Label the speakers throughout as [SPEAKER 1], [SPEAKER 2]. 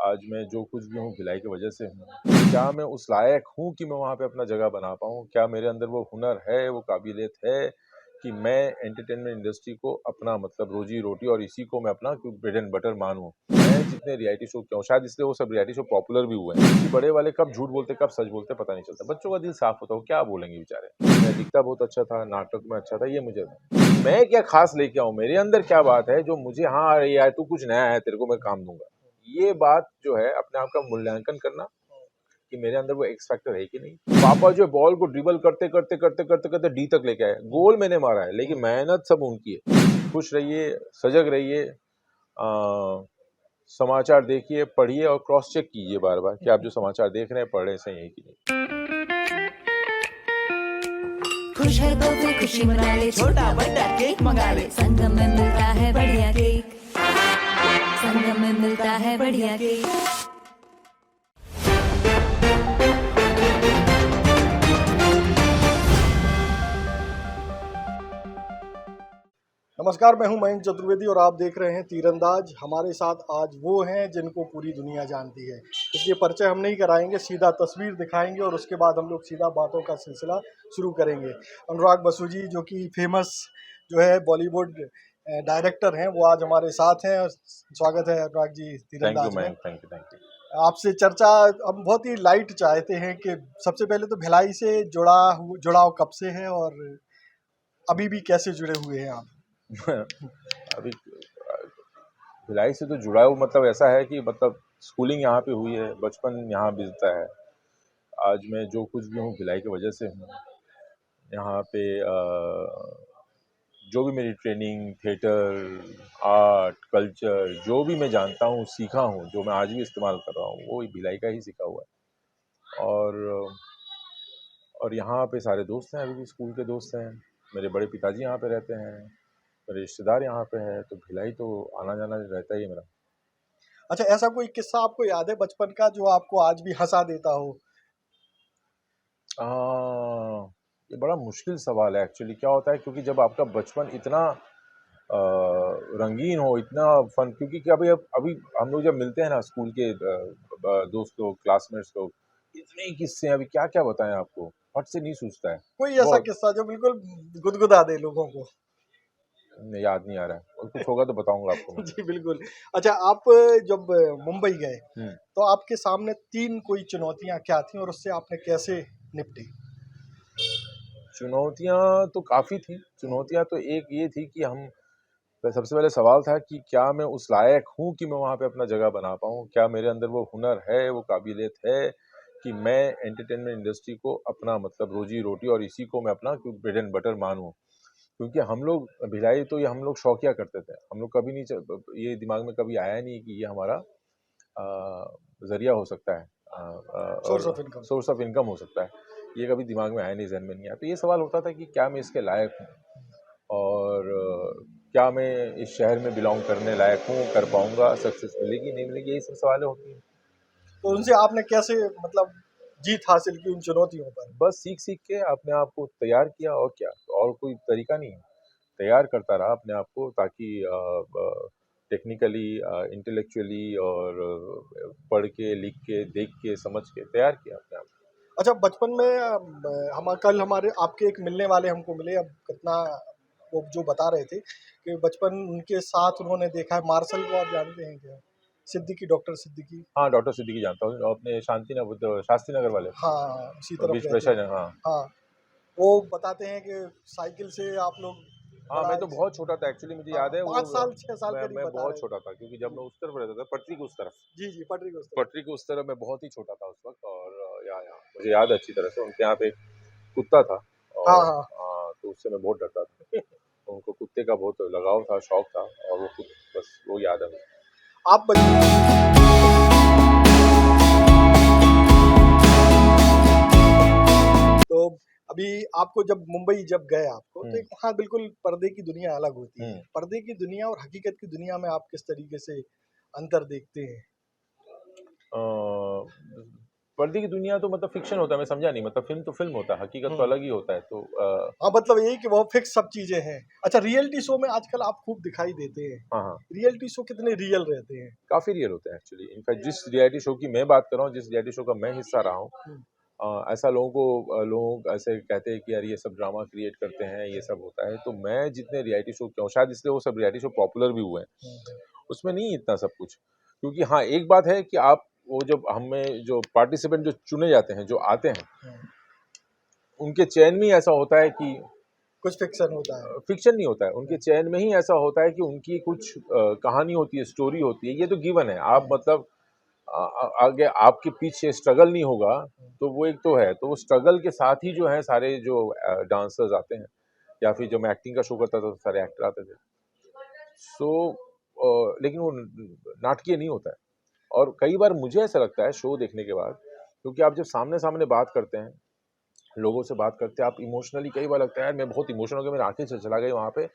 [SPEAKER 1] आज मैं जो कुछ भी हूँ भिलाई की वजह से हूँ। क्या मैं उस लायक हूँ कि मैं वहाँ पे अपना जगह बना पाऊँ? क्या मेरे अंदर वो हुनर है, वो काबिलियत है कि मैं एंटरटेनमेंट इंडस्ट्री को अपना मतलब रोजी-रोटी और इसी को मैं अपना ब्रेड एंड बटर मानूँ? मैं जितने रियलिटी शो किया हूँ, शायद इसलिए वो सब रियलिटी शो पॉपुलर भी हुए हैं कि बड़े वाले कब झूठ बोलते, कब सच बोलते पता नहीं चलता। बच्चों का दिल साफ होता है, वो क्या बोलेंगे बेचारे? मैं दिखता बहुत अच्छा था, नाटक में अच्छा था, ये मुझे मैं क्या खास लेके आऊँ? मेरे अंदर क्या बात है जो मुझे हाँ, अरे यार तू कुछ नया है, तेरे को मैं काम दूँगा। ये बात जो है अपने आप का मूल्यांकन करना कि मेरे अंदर वो एक्स फैक्टर है कि नहीं। पापा जो बॉल को ड्रिबल करते डी तक लेके आए, गोल मैंने मारा है लेकिन मेहनत सब उनकी है। खुश रहिए, सजग रहिए, समाचार देखिए, पढ़िए और क्रॉस चेक कीजिए बार-बार कि आप जो समाचार देख रहे हैं, पढ़ रहे हैं, सही है कि नहीं।
[SPEAKER 2] खुश है तो फिर खुशी मना ले, छोटा बड़ा केक मंगा ले, संगम में मिलता है बढ़िया केक, संगम में मिलता है बढ़िया केक।
[SPEAKER 3] नमस्कार, मैं हूं मयंक चतुर्वेदी और आप देख रहे हैं तीरंदाज। हमारे साथ आज वो हैं जिनको पूरी दुनिया जानती है, इसलिए परिचय हम नहीं कराएंगे, सीधा तस्वीर दिखाएंगे और उसके बाद हम लोग सीधा बातों का सिलसिला शुरू करेंगे। अनुराग बसु जी, जो कि फेमस जो है बॉलीवुड डायरेक्टर हैं, वो आज हमारे साथ हैं। स्वागत है अनुराग जी तीरंदाज में।
[SPEAKER 1] Thank you.
[SPEAKER 3] आपसे चर्चा हम बहुत ही लाइट चाहते हैं कि सबसे पहले तो भिलाई से जुड़ाव कब से है और अभी भी कैसे जुड़े हुए हैं आप?
[SPEAKER 1] अभी भिलाई से तो जुड़ा हुआ मतलब ऐसा है कि मतलब स्कूलिंग यहाँ पे हुई है, बचपन यहाँ बीता है। आज मैं जो कुछ भी हूँ भिलाई की वजह से हूँ। यहाँ पे जो भी मेरी ट्रेनिंग, थिएटर, आर्ट, कल्चर जो भी मैं जानता हूँ, सीखा हूँ, जो मैं आज भी इस्तेमाल कर रहा हूँ, वो भिलाई का ही सीखा हुआ है। और यहाँ पे सारे दोस्त हैं, अभी भी स्कूल के दोस्त हैं। मेरे बड़े पिताजी यहाँ पे रहते हैं, मेरे रिश्तेदार यहाँ पे हैं, तो भिलाई तो आना-जाना रहता ही है मेरा।
[SPEAKER 3] अच्छा, ऐसा कोई किस्सा आपको याद है बचपन का जो आपको आज भी हँसा देता हो?
[SPEAKER 1] अ, ये बड़ा मुश्किल सवाल है एक्चुअली। क्या होता है क्योंकि जब आपका बचपन इतना रंगीन हो, इतना फन, क्योंकि क्या अभी हम लोग जब मिलते हैं ना स्कूल के दोस्त लोग, क्लासमेट्स लोग, इतने ही किस्से हैं, अभी क्या-क्या बताएँ आपको, फट से नहीं सूझता है।
[SPEAKER 3] कोई ऐसा
[SPEAKER 1] बहुत
[SPEAKER 3] किस्सा जो बिल्कुल गुदगुदा दे लोगों को?
[SPEAKER 1] याद नहीं आ रहा है और कुछ होगा तो बताऊँगा आपको मैं।
[SPEAKER 3] जी, बिल्कुल। अच्छा, आप जब मुंबई गए,
[SPEAKER 1] हुँ।
[SPEAKER 3] तो आपके सामने 3 कोई चुनौतियाँ क्या थीं और उससे आपने कैसे निपटी?
[SPEAKER 1] चुनौतियाँ तो काफ़ी थी। चुनौतियाँ तो एक ये थी कि सबसे पहले सवाल था कि क्या मैं उस लायक हूँ कि मैं वहाँ पे अपना जगह बना पाऊँ? क्या मेरे अंदर वो हुनर है, वो काबिलियत है कि मैं एंटरटेनमेंट इंडस्ट्री को अपना मतलब रोज़ी-रोटी और इसी को मैं अपना ब्रेड एंड बटर मानूँ? क्योंकि हम लोग भिलाई तो ये हम लोग शौकिया करते थे। हम लोग कभी नहीं ये दिमाग में कभी आया नहीं कि ये हमारा ज़रिया हो सकता है,
[SPEAKER 3] सोर्स
[SPEAKER 1] और
[SPEAKER 3] of income.
[SPEAKER 1] Source of income हो सकता है। ये कभी दिमाग में आया नहीं, ज़हन में नहीं आया। तो ये सवाल होता था कि क्या मैं इसके लायक हूँ? और क्या मैं इस शहर में बिलॉन्ग करने लायक हूँ, कर पाऊँगा, सक्सेस मिलेगी, नहीं मिलेगी, यही सब सवालें होती हैं।
[SPEAKER 3] तो उनसे आपने कैसे मतलब जीत हासिल की उन चुनौतियों पर?
[SPEAKER 1] बस सीख-सीख के अपने आप को तैयार किया और क्या, और कोई तरीका नहीं है। तैयार करता रहा अपने आप को ताकि टेक्निकली, इंटेलेक्चुअली और पढ़ के, लिख के, देख के, समझ के तैयार किया अपने आप को।
[SPEAKER 3] अच्छा, बचपन में हम कल हमारे आपके एक मिलने वाले हमको मिले, अब कितना वो जो बता रहे थे कि बचपन उनके साथ उन्होंने देखा है। मार्शल को आप जानते हैं क्या? सिद्दीकी, डॉक्टर सिद्दीकी।
[SPEAKER 1] हाँ, डॉक्टर सिद्दीकी जानता हूँ, अपने शास्त्री नगर वाले,
[SPEAKER 3] हाँ, उसी तरफ
[SPEAKER 1] विश्व
[SPEAKER 3] रहते हैं।
[SPEAKER 1] प्रसिद्ध, हाँ।
[SPEAKER 3] हाँ, वो बताते हैं कि साइकिल से आप लोग
[SPEAKER 1] हाँ,
[SPEAKER 3] बड़ा
[SPEAKER 1] मैं तो बहुत छोटा था एक्चुअली, मुझे
[SPEAKER 3] हाँ,
[SPEAKER 1] याद है
[SPEAKER 3] 5
[SPEAKER 1] वो
[SPEAKER 3] साल 6 साल करीब
[SPEAKER 1] मैं
[SPEAKER 3] बता
[SPEAKER 1] बहुत
[SPEAKER 3] रहे
[SPEAKER 1] छोटा था क्योंकि जब
[SPEAKER 3] थे।
[SPEAKER 1] मैं उस तरफ रहता था, पटरी के उस तरफ।
[SPEAKER 3] जी, जी, पटरी के उस तरफ।
[SPEAKER 1] पटरी के उस तरफ मैं बहुत ही छोटा था उस वक़्त, और यहाँ मुझे याद है अच्छी तरह से, उनके यहाँ पे एक कुत्ता था
[SPEAKER 3] हाँ,
[SPEAKER 1] और
[SPEAKER 3] हाँ।
[SPEAKER 1] तो उससे मैं बहुत डरता था। उनको कुत्ते का बहुत लगाव था, शौक था, और वो बस वो याद है मुझे।
[SPEAKER 3] आप बच तो अभी आपको जब मुंबई जब गए आपको, तो
[SPEAKER 1] हुँ,
[SPEAKER 3] एक वहाँ बिल्कुल पर्दे की दुनिया अलग होती है।
[SPEAKER 1] हुँ।
[SPEAKER 3] पर्दे की दुनिया और हकीकत की दुनिया में आप किस तरीके से अंतर देखते हैं?
[SPEAKER 1] अ, पर्दे की दुनिया तो मतलब फिक्शन होता है, मैं समझा नहीं, मतलब फिल्म तो फिल्म होता है, हकीकत तो अलग ही होता है। तो
[SPEAKER 3] हाँ, मतलब यही कि वो फिक्स सब चीजें हैं। अच्छा, रियलिटी शो में आजकल आप खूब दिखाई देते हैं।
[SPEAKER 1] हाँ हाँ,
[SPEAKER 3] रियलिटी शो कितने रियल रहते हैं?
[SPEAKER 1] काफी रियल होते हैं एक्चुअली। इनफैक्ट जिस रियलिटी शो की मैं बात कर रहा हूँ, जिस रियलिटी शो का मैं हिस्सा रहा हूँ,
[SPEAKER 3] हम्म,
[SPEAKER 1] ऐसा लोगों को लोग ऐसे कहते हैं कि यार ये सब ड्रामा क्रिएट करते हैं, ये सब होता है। तो मैं जितने रियलिटी शो किया हूँ, शायद इसलिए वो सब रियलिटी शो पॉपुलर भी हुए हैं,
[SPEAKER 3] हम्म,
[SPEAKER 1] उसमें नहीं इतना सब कुछ। क्योंकि हाँ, एक बात है कि आप वो जब हमें जो पार्टिसिपेंट जो चुने जाते हैं, जो आते हैं,
[SPEAKER 3] हम्म।
[SPEAKER 1] उनके चयन में ही ऐसा होता है कि
[SPEAKER 3] कुछ फिक्शन होता है।
[SPEAKER 1] फिक्शन नहीं होता है, उनके चयन में ही ऐसा होता है कि उनकी कुछ कहानी होती है, स्टोरी होती है। ये तो गिवन है, आप मतलब आगे आपके पीछे स्ट्रगल नहीं होगा, तो वो एक तो है। तो वो स्ट्रगल के साथ ही जो है सारे जो डांसर्स आते हैं, या फिर जब मैं एक्टिंग का शो करता था तो सारे एक्टर आते थे। सो लेकिन वो नाटकीय नहीं होता है। और कई बार मुझे ऐसा लगता है शो देखने के बाद, क्योंकि आप जब सामने सामने बात करते हैं, लोगों से बात करते हैं, आप इमोशनली, कई बार लगता है यार मैं बहुत इमोशनल हो गया, मेरी आंखें से चला गई वहाँ पे।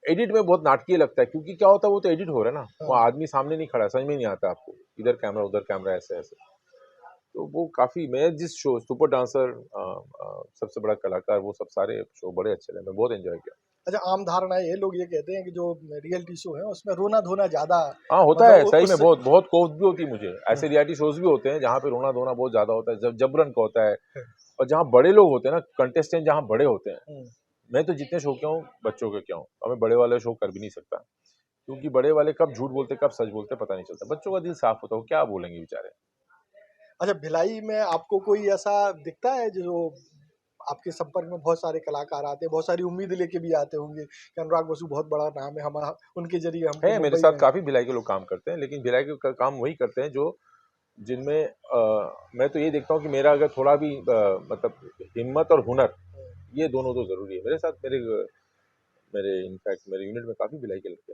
[SPEAKER 1] एडिट में बहुत नाटकीय लगता है, क्योंकि क्या होता है, वो तो एडिट हो रहा है ना, वो
[SPEAKER 3] हाँ।
[SPEAKER 1] आदमी सामने नहीं खड़ा है, समझ में नहीं आता आपको, इधर कैमरा उधर कैमरा, ऐसे ऐसे। तो वो काफी, मैं जिस शो सुपर डांसर, सबसे बड़ा कलाकार, वो सब सारे शो बड़े अच्छे लगे, मैं बहुत एंजॉय किया।
[SPEAKER 3] अच्छा, आम धारणा ये लोग ये कहते हैं कि जो रियलिटी शो है उसमें रोना धोना ज्यादा,
[SPEAKER 1] हाँ होता
[SPEAKER 3] मतलब
[SPEAKER 1] है, सही में
[SPEAKER 3] उससे।
[SPEAKER 1] बहुत बहुत कोफ्त भी होती है मुझे। ऐसे रियलिटी शोज भी होते हैं जहाँ पे रोना धोना बहुत ज्यादा होता है, जब जबरन का होता है, और जहाँ बड़े लोग होते हैं ना, कंटेस्टेंट जहाँ बड़े होते हैं।
[SPEAKER 3] हम्म,
[SPEAKER 1] मैं तो जितने शो किया हूँ बच्चों के किया हूँ, और मैं बड़े वाले शो कर भी नहीं सकता, क्योंकि बड़े वाले कब झूठ बोलते कब सच बोलते पता नहीं चलता। बच्चों का दिल साफ होता है, वो क्या बोलेंगे बेचारे।
[SPEAKER 3] अच्छा, भिलाई में आपको कोई ऐसा दिखता है जो आपके संपर्क में बहुत सारे कलाकार आते हैं, बहुत सारी उम्मीद लेके भी आते होंगे कि अनुराग बसु बहुत बड़ा नाम है, हम उनके जरिए हमको
[SPEAKER 1] है, मेरे
[SPEAKER 3] मुंबई
[SPEAKER 1] साथ
[SPEAKER 3] में।
[SPEAKER 1] काफी भिलाई के लोग काम करते हैं, लेकिन भिलाई के काम वही करते हैं जो जिनमें मैं तो ये देखता हूँ कि मेरा अगर थोड़ा भी मतलब हिम्मत और हुनर, ये दोनों तो जरूरी है। मेरे साथ मेरे मेरे इनफैक्ट मेरे यूनिट में काफी भिलाई के लड़के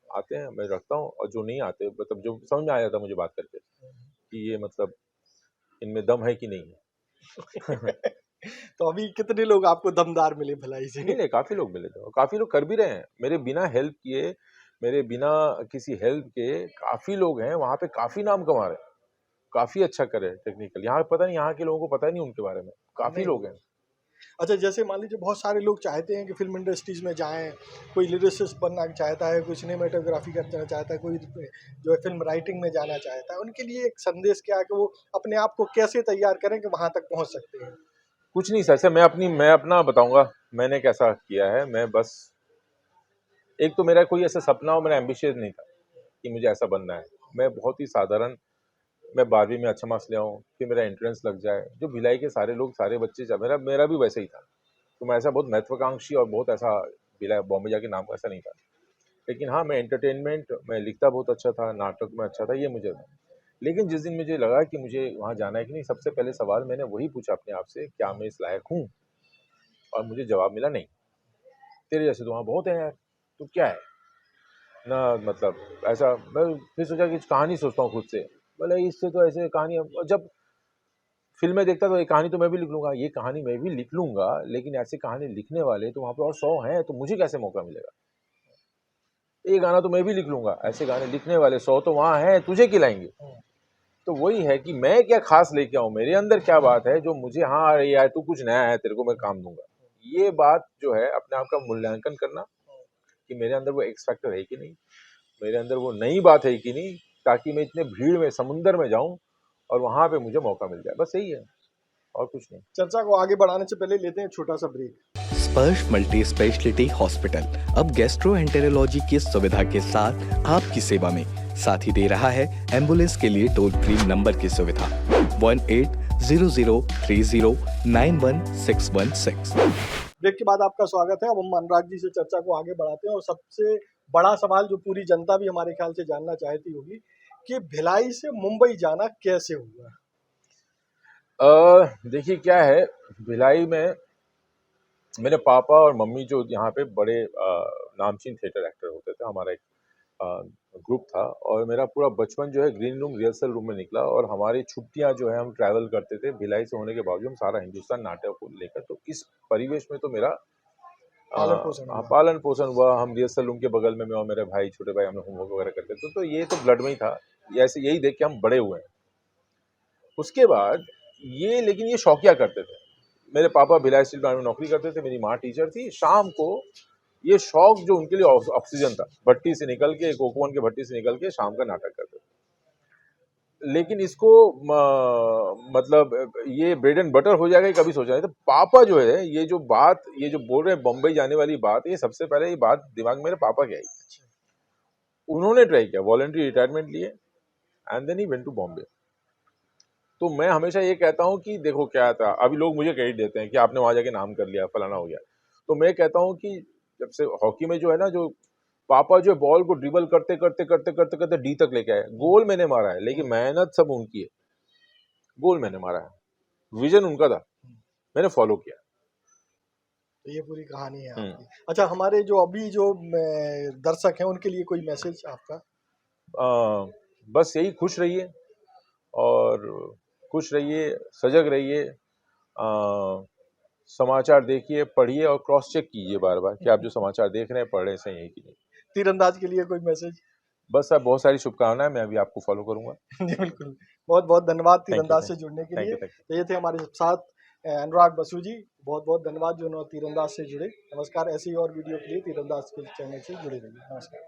[SPEAKER 1] आते हैं, मैं रखता हूँ। और जो नहीं आते, मतलब जो समझ में आ जाता है मुझे बात करके कि ये मतलब इनमें दम है कि नहीं है।
[SPEAKER 3] तो अभी कितने लोग आपको दमदार मिले भिलाई से?
[SPEAKER 1] मिले, काफी लोग मिले थे, और काफी लोग कर भी रहे हैं मेरे बिना हेल्प किए, मेरे बिना किसी हेल्प के। काफी लोग हैं वहाँ पे, काफी नाम कमा रहे हैं, काफी अच्छा कर रहे हैं टेक्निकल। यहाँ पता नहीं, यहाँ के लोगों को पता ही नहीं उनके बारे में, काफी
[SPEAKER 3] नहीं।
[SPEAKER 1] लोग हैं।
[SPEAKER 3] अच्छा, जैसे मान लीजिए बहुत सारे लोग चाहते हैं कि फिल्म इंडस्ट्रीज में जाएं, कोई लिरिसिस्ट बनना चाहता है, कोई सिनेमेटोग्राफी करना चाहता है, कोई जो है फिल्म राइटिंग में जाना चाहता है, उनके लिए एक संदेश क्या है कि वो अपने आप को कैसे तैयार करें कि वहां तक पहुंच सकते हैं?
[SPEAKER 1] कुछ नहीं सर, मैं अपना बताऊंगा मैंने कैसा किया है। मैं बस, एक तो मेरा कोई ऐसा सपना और मेरा एम्बिशियस नहीं था कि मुझे ऐसा बनना है। मैं बहुत ही साधारण, मैं 12वीं में अच्छा मार्क्स ले आऊँ, फिर मेरा एंट्रेंस लग जाए, जो भिलाई के सारे लोग, सारे बच्चे, मेरा मेरा भी वैसे ही था। तो मैं ऐसा बहुत महत्वाकांक्षी और बहुत ऐसा भिलाई बॉम्बे जाके नाम ऐसा नहीं था। लेकिन हाँ, मैं एंटरटेनमेंट, मैं लिखता बहुत अच्छा था, नाटक में अच्छा था, ये मुझे था। लेकिन जिस दिन मुझे लगा कि मुझे वहाँ जाना है कि नहीं, सबसे पहले सवाल मैंने वही पूछा अपने आप से, क्या मैं इस लायक हूँ? और मुझे जवाब मिला, नहीं, तेरे जैसे तो वहाँ बहुत है यार, तो क्या है ना, मतलब ऐसा। मैं फिर सोचा कि कहानी सोचता हूँ खुद से, बोले इससे तो ऐसे कहानी, और जब फिल्में देखता तो ये कहानी तो मैं भी लिख लूंगा, ये कहानी मैं भी लिख लूंगा, लेकिन ऐसी कहानी लिखने वाले तो वहाँ पे और 100 हैं, तो मुझे कैसे मौका मिलेगा? ये गाना तो मैं भी लिख लूंगा, ऐसे गाने लिखने वाले 100 तो वहाँ हैं, तुझे खिलाएंगे। तो वही है कि मैं क्या खास लेके आऊँ, मेरे अंदर क्या बात है जो मुझे, हाँ अरे यार तू कुछ नया है, तेरे को मैं काम दूंगा। ये बात जो है, अपने आप का मूल्यांकन करना कि मेरे अंदर वो एक्स फैक्टर है कि नहीं, मेरे अंदर वो नई बात है कि नहीं, ताकि मैं इतने भीड़ में, समुंदर में जाऊं और वहां पे मुझे मौका मिल जाए, बस यही है, और कुछ नहीं।
[SPEAKER 3] चर्चा को आगे बढ़ाने से पहले लेते हैं एक छोटा सा ब्रेक।
[SPEAKER 4] स्पर्श मल्टी स्पेशलिटी हॉस्पिटल अब गैस्ट्रोएंटेरोलॉजी की सुविधा के साथ आपकी सेवा में, साथ ही दे रहा है एम्बुलेंस के लिए टोल फ्री नंबर की सुविधा 180030911616।
[SPEAKER 3] ब्रेक के बाद आपका स्वागत है। अब हम अनुराग जी से चर्चा को आगे बढ़ाते हैं और सबसे बड़ा सवाल जो पूरी जनता भी हमारे ख्याल से जानना चाहती होगी कि भिलाई से मुंबई जाना कैसे हुआ?
[SPEAKER 1] देखिए क्या है, भिलाई में मेरे पापा और मम्मी जो यहाँ पे बड़े नामचीन थिएटर एक्टर होते थे, हमारा एक ग्रुप था, और मेरा पूरा बचपन जो है ग्रीन रूम, रिहर्सल रूम में निकला। और हमारी छुट्टियां जो है, हम ट्रैवल करते थे भिलाई से होने के बावजूद, हम सारा हिंदुस्तान नाटक को लेकर। तो इस परिवेश में तो मेरा
[SPEAKER 3] पालन पोषण हुआ।
[SPEAKER 1] पालन पोषण हुआ। हम रिहर्सल रूम के बगल में, मैं और मेरे भाई, छोटे भाई, हम लोग होमवर्क वगैरह करते थे, तो ये तो ब्लड में ही था, ऐसे यही देख के हम बड़े हुए हैं। उसके बाद ये लेकिन ये शौकिया करते थे। मेरे पापा भिलाई स्टील प्लांट में नौकरी करते थे, मेरी माँ टीचर थी। शाम को ये शौक जो उनके लिए ऑक्सीजन था, भट्टी से निकल के, कोकवन के भट्टी से निकल के शाम का नाटक करते थे। लेकिन इसको मतलब ये ब्रेड एंड बटर हो जाएगा, ये कभी सोचा नहीं। तो पापा जो है, ये जो बोल रहे हैं बम्बई जाने वाली बात, ये सबसे पहले ये बात दिमाग में मेरे पापा की आई। उन्होंने ट्राई किया, वॉलंटरी रिटायरमेंट लिए and then he went to Bombay. तो मैं हमेशा ये कहता हूँ कि देखो क्या था, अभी लोग मुझे क्रेडिट देते हैं कि आपने वहां जाके नाम कर लिया, फलाना हो गया। तो मैं कहता हूँ कि जब से हॉकी में जो है ना, जो पापा जो बॉल को ड्रिबल करते करते करते करते करते डी तक लेके आए, गोल मैंने मारा है, लेकिन मेहनत सब उनकी है। गोल मैंने मारा है, विजन उनका था, मैंने फॉलो किया।
[SPEAKER 3] तो ये पूरी कहानी है आपकी। अच्छा, हमारे जो अभी जो दर्शक हैं उनके लिए कोई मैसेज आपका?
[SPEAKER 1] बस यही, खुश रहिए और खुश रहिए, सजग रहिए, समाचार देखिए, पढ़िए और क्रॉस चेक कीजिए बार बार कि आप जो समाचार देख रहे हैं, पढ़ रहे हैं, सही है कि नहीं।
[SPEAKER 3] तीरंदाज के लिए कोई मैसेज?
[SPEAKER 1] बस आप, बहुत सारी शुभकामनाएं, मैं अभी आपको फॉलो करूंगा।
[SPEAKER 3] जी बिल्कुल, बहुत बहुत धन्यवाद
[SPEAKER 1] Thank you,
[SPEAKER 3] तीरंदाज से
[SPEAKER 1] thank
[SPEAKER 3] जुड़ने के
[SPEAKER 1] thank
[SPEAKER 3] लिए।
[SPEAKER 1] you, thank you.
[SPEAKER 3] तो ये थे हमारे साथ अनुराग बसु जी, बहुत बहुत धन्यवाद जो उन्होंने तीरंदाज से जुड़े। नमस्कार, ऐसी और वीडियो के लिए तीरंदाज के चैनल से जुड़े रहिए। नमस्कार।